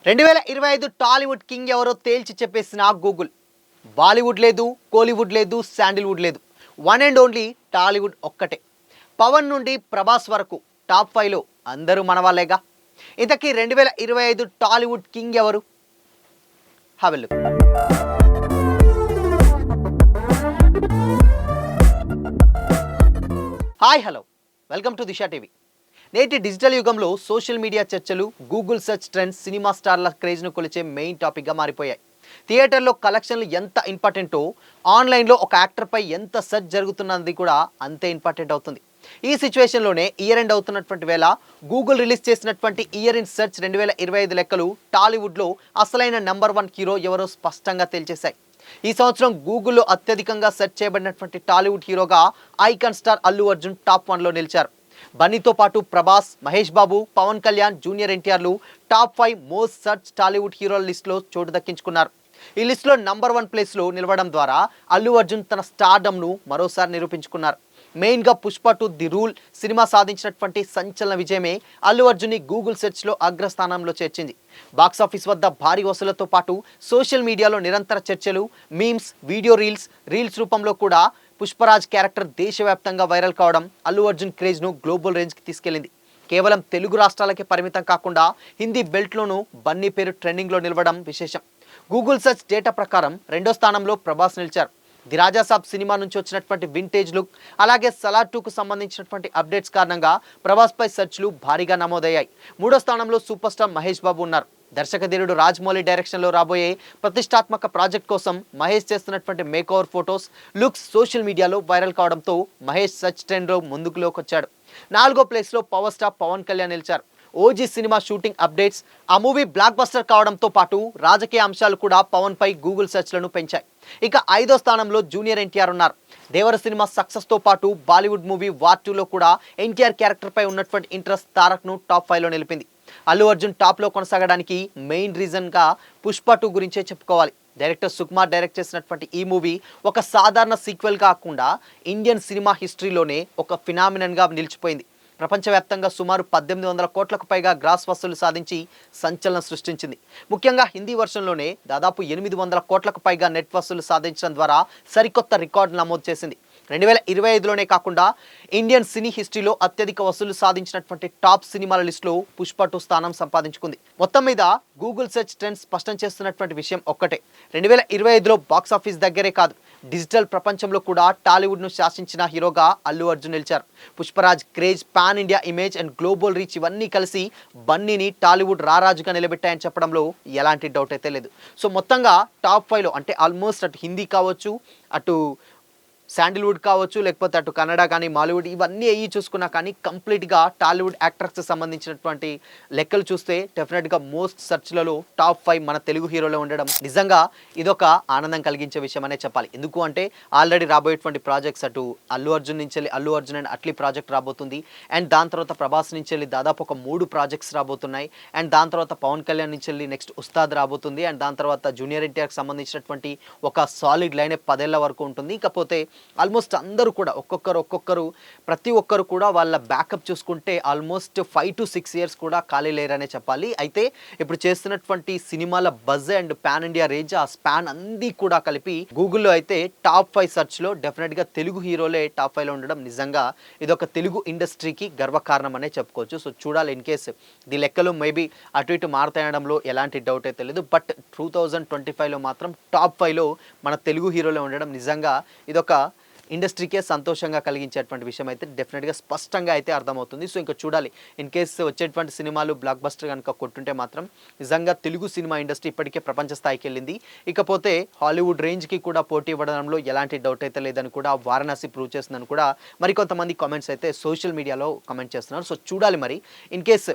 2025 Tollywood king ఎవరో తేల్చి చెప్పేసిన గూగుల్. బాలీవుడ్ లేదు, కోలీవుడ్ లేదు, శాండిల్వుడ్ లేదు. వన్ అండ్ ఓన్లీ టాలీవుడ్ ఒక్కటే. పవన్ నుండి ప్రభాస్ వరకు టాప్ 5లో అందరూ మన వాళ్ళేగా. ఇంతకీ 2025 టాలీవుడ్ కింగ్ ఎవరు? Have a look. Hi hello, welcome to Disha TV. నేటి డిజిటల్ యుగంలో సోషల్ మీడియా చర్చలు, గూగుల్ సెర్చ్ ట్రెండ్స్ సినిమా స్టార్ల క్రేజ్ను కొలిచే మెయిన్ టాపిక్గా మారిపోయాయి. థియేటర్లో కలెక్షన్లు ఎంత ఇంపార్టెంటో, ఆన్లైన్లో ఒక యాక్టర్పై ఎంత సెర్చ్ జరుగుతున్నది కూడా అంతే ఇంపార్టెంట్ అవుతుంది. ఈ సిచ్యువేషన్లోనే ఇయర్ ఎండ్ అవుతున్నటువంటి వేళ గూగుల్ రిలీజ్ చేసినటువంటి ఇయర్ ఇన్ సెర్చ్ 2025 లెక్కలు టాలీవుడ్లో అసలైన నెంబర్ 1 హీరో ఎవరో స్పష్టంగా తేల్చేశాయి. ఈ సంవత్సరం గూగుల్లో అత్యధికంగా సెర్చ్ చేయబడినటువంటి టాలీవుడ్ హీరోగా icon star Allu Arjun top 1లో నిలిచారు. బన్నీతో పాటు ప్రభాస్, మహేష్ బాబు, పవన్ కళ్యాణ్, జూనియర్ ఎన్టీఆర్లు టాప్ 5 మోస్ట్ సర్చ్ టాలీవుడ్ హీరోల లిస్టులో చోటు దక్కించుకున్నారు. ఈ లిస్టులో నంబర్ 1 ప్లేస్లో నిలవడం ద్వారా అల్లు అర్జున్ తన స్టార్డమ్ను మరోసారి నిరూపించుకున్నారు. మెయిన్గా పుష్ప 2 ది రూల్ సినిమా సాధించినటువంటి సంచలన విజయమే అల్లు అర్జున్ని గూగుల్ సెర్చ్లో అగ్రస్థానంలో చేర్చింది. బాక్సాఫీస్ వద్ద భారీ వసూళ్లతో పాటు సోషల్ మీడియాలో నిరంతర చర్చలు, మీమ్స్, వీడియో రీల్స్ రూపంలో కూడా పుష్పరాజ్ క్యారెక్టర్ దేశవ్యాప్తంగా వైరల్ కావడం అల్లు అర్జున్ క్రేజ్ను గ్లోబల్ రేంజ్కి తీసుకెళ్లింది. కేవలం తెలుగు రాష్ట్రాలకే పరిమితం కాకుండా హిందీ బెల్ట్లోనూ బన్నీ పేరు ట్రెండింగ్లో నిలవడం విశేషం. గూగుల్ సెర్చ్ డేటా ప్రకారం 2వ స్థానంలో ప్రభాస్ నిలిచారు. ది రాజా సాబ్ సినిమా నుంచి వచ్చినటువంటి వింటేజ్ లుక్, అలాగే సలార్ 2కు సంబంధించినటువంటి అప్డేట్స్ కారణంగా ప్రభాస్పై సెర్చ్లు భారీగా నమోదయ్యాయి. 3వ స్థానంలో సూపర్ స్టార్ మహేష్ బాబు ఉన్నారు. దర్శకధీరుడు రాజమౌళి డైరెక్షన్లో రాబోయే ప్రతిష్టాత్మక ప్రాజెక్ట్ కోసం మహేష్ చేస్తున్నటువంటి make over photos, looks social మీడియాలో వైరల్ కావడంతో మహేష్ సెర్చ్ ట్రెండ్లో ముందుకులోకి వచ్చాడు. 4వ ప్లేస్లో పవర్ స్టార్ పవన్ కళ్యాణ్ నిలిచారు. ఓజీ సినిమా షూటింగ్ అప్డేట్స్, ఆ మూవీ బ్లాక్ బస్టర్ కావడంతో పాటు రాజకీయ అంశాలు కూడా పవన్ పై గూగుల్ సెర్చ్లను పెంచాయి. ఇక 5వ స్థానంలో జూనియర్ ఎన్టీఆర్ ఉన్నారు. దేవర సినిమా సక్సెస్తో పాటు బాలీవుడ్ మూవీ వార్ 2లో కూడా ఎన్టీఆర్ క్యారెక్టర్పై ఉన్నటువంటి ఇంట్రెస్ట్ తారక్ను టాప్ 5లో నిలిపింది. అల్లు అర్జున్ టాప్లో కొనసాగడానికి మెయిన్ రీజన్గా పుష్ప 2 గురించే చెప్పుకోవాలి. డైరెక్టర్ సుకుమార్ డైరెక్ట్ చేసినటువంటి ఈ మూవీ ఒక సాధారణ సీక్వెల్ కాకుండా ఇండియన్ సినిమా హిస్టరీలోనే ఒక ఫినామినన్గా నిలిచిపోయింది. ప్రపంచవ్యాప్తంగా సుమారు 1800 కోట్లకు పైగా గ్రాస్ వసూలు సాధించి సంచలనం సృష్టించింది. ముఖ్యంగా హిందీ వర్షన్లోనే దాదాపు 800 కోట్లకు పైగా నెట్ వసూలు సాధించడం ద్వారా సరికొత్త రికార్డు నమోదు చేసింది. 2025లోనే కాకుండా ఇండియన్ సినీ హిస్టరీలో అత్యధిక వసూలు సాధించినటువంటి టాప్ సినిమాల లిస్టులో పుష్ప 2 స్థానం సంపాదించుకుంది. మొత్తం మీద గూగుల్ సెర్చ్ ట్రెండ్స్ స్పష్టం చేస్తున్నటువంటి విషయం ఒక్కటే, 2025లో బాక్సాఫీస్ దగ్గరే కాదు, డిజిటల్ ప్రపంచంలో కూడా టాలీవుడ్ను శాసించిన హీరోగా అల్లు అర్జున్ నిలిచారు. Pushparaj craze, pan India image and global reach ఇవన్నీ కలిసి బన్నీని టాలీవుడ్ రారాజుగా నిలబెట్టాయని చెప్పడంలో ఎలాంటి డౌట్ అయితే లేదు. సో మొత్తంగా టాప్ 5లో అంటే ఆల్మోస్ట్ అటు హిందీ కావచ్చు, అటు శాండిల్వుడ్ కావచ్చు, లేకపోతే అటు కన్నడ కానీ, మాలీవుడ్ ఇవన్నీ అయ్యి చూసుకున్నా కానీ కంప్లీట్గా టాలీవుడ్ యాక్టర్స్కి సంబంధించినటువంటి లెక్కలు చూస్తే డెఫినెట్గా మోస్ట్ సెర్చ్లలో టాప్ 5 మన తెలుగు హీరోలో ఉండడం నిజంగా ఇదొక ఆనందం కలిగించే విషయం అనే చెప్పాలి. ఎందుకు అంటే ఆల్రెడీ రాబోయేటువంటి ప్రాజెక్ట్స్ అటు అల్లు అర్జున్ నుంచి వెళ్ళి అల్లు అర్జున్ అండ్ అట్లీ ప్రాజెక్ట్ రాబోతుంది. అండ్ దాని తర్వాత ప్రభాస్ నుంచి వెళ్ళి దాదాపు ఒక 3 ప్రాజెక్ట్స్ రాబోతున్నాయి. అండ్ దాని తర్వాత పవన్ కళ్యాణ్ నుంచి వెళ్ళి నెక్స్ట్ ఉస్తాద్ రాబోతుంది. అండ్ దాని తర్వాత జూనియర్ ఎన్టీఆర్కి సంబంధించినటువంటి ఒక సాలిడ్ లైన్ 10 ఏళ్ల వరకు ఉంటుంది. ఇకపోతే ఆల్మోస్ట్ అందరూ కూడా ఒక్కొక్కరు ప్రతి ఒక్కరు కూడా వాళ్ళ బ్యాకప్ చూసుకుంటే ఆల్మోస్ట్ 5 to 6 ఇయర్స్ కూడా ఖాళీ లేరనే చెప్పాలి. అయితే ఇప్పుడు చేస్తున్నటువంటి సినిమాల buzz and pan India range, ఆ స్పాన్ అన్నీ కూడా కలిపి గూగుల్లో అయితే టాప్ 5 సెర్చ్లో డెఫినెట్గా తెలుగు హీరోలే టాప్ 5లో ఉండడం నిజంగా ఇదొక తెలుగు ఇండస్ట్రీకి గర్వకారణం అనే చెప్పుకోవచ్చు. సో చూడాలి, ఇన్ కేసు ఈ లెక్కలు మేబీ అటు ఇటు మారుతాయనడంలో ఎలాంటి డౌట్ అయితే లేదు. బట్ 2025లో మాత్రం టాప్ 5లో మన తెలుగు హీరోలే ఉండడం నిజంగా ఇదొక ఇండస్ట్రీకే సంతోషంగా కలిగించేటువంటి విషయం అయితే డెఫినెట్గా స్పష్టంగా అయితే అర్థమవుతుంది. సో ఇంకా చూడాలి, ఇన్ కేసు వచ్చేటువంటి సినిమాలు బ్లాక్ బస్టర్ కనుక కొట్టుంటే మాత్రం నిజంగా తెలుగు సినిమా ఇండస్ట్రీ ఇప్పటికే ప్రపంచ స్థాయికి వెళ్ళింది. ఇకపోతే హాలీవుడ్ రేంజ్కి కూడా పోటీ ఇవ్వడంలో ఎలాంటి డౌట్ అయితే లేదని కూడా వారణాసి ప్రూవ్ చేస్తుందని కూడా మరికొంతమంది కామెంట్స్ అయితే సోషల్ మీడియాలో కామెంట్ చేస్తున్నారు. సో చూడాలి మరి, ఇన్ కేసు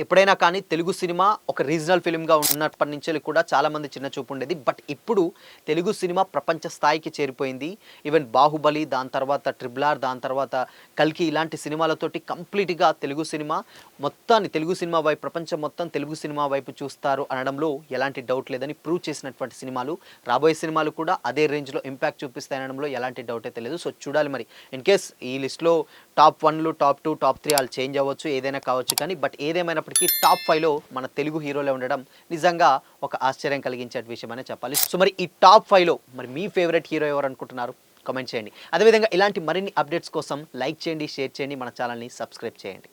ఎప్పుడైనా కానీ తెలుగు సినిమా ఒక రీజనల్ ఫిల్మ్గా ఉన్నప్పటి నుంచి కూడా చాలామంది చిన్న చూపు ఉండేది. బట్ ఇప్పుడు తెలుగు సినిమా ప్రపంచ స్థాయికి చేరిపోయింది. ఈవెన్ బాహుబలి, దాని తర్వాత RRR, దాని తర్వాత కల్కి ఇలాంటి సినిమాలతోటి కంప్లీట్గా తెలుగు సినిమా మొత్తాన్ని తెలుగు సినిమా వైపు, ప్రపంచం మొత్తం తెలుగు సినిమా వైపు చూస్తారు అనడంలో ఎలాంటి డౌట్ లేదని ప్రూవ్ చేసినటువంటి సినిమాలు, రాబోయే సినిమాలు కూడా అదే రేంజ్లో ఇంపాక్ట్ చూపిస్తాయి అనడంలో ఎలాంటి డౌట్ అయితే లేదు. సో చూడాలి మరి, ఇన్ కేస్ ఈ లిస్ట్లో టాప్ 1లు, టాప్ 2, టాప్ 3 వాళ్ళు చేంజ్ అవ్వచ్చు, ఏదైనా కావచ్చు. కానీ బట్ ఏదేమైనా ఏదేమైనప్పటికీ టాప్ 5లో మన తెలుగు హీరోలే ఉండడం నిజంగా ఒక ఆశ్చర్యం కలిగించే విషయం అనే చెప్పాలి. సో మరి ఈ టాప్ 5లో మరి మీ ఫేవరెట్ హీరో ఎవరు అనుకుంటున్నారు? కామెంట్ చేయండి. అదేవిధంగా ఇలాంటి మరిన్ని అప్డేట్స్ కోసం లైక్ చేయండి, షేర్ చేయండి, మన ఛానల్ని సబ్స్క్రైబ్ చేయండి.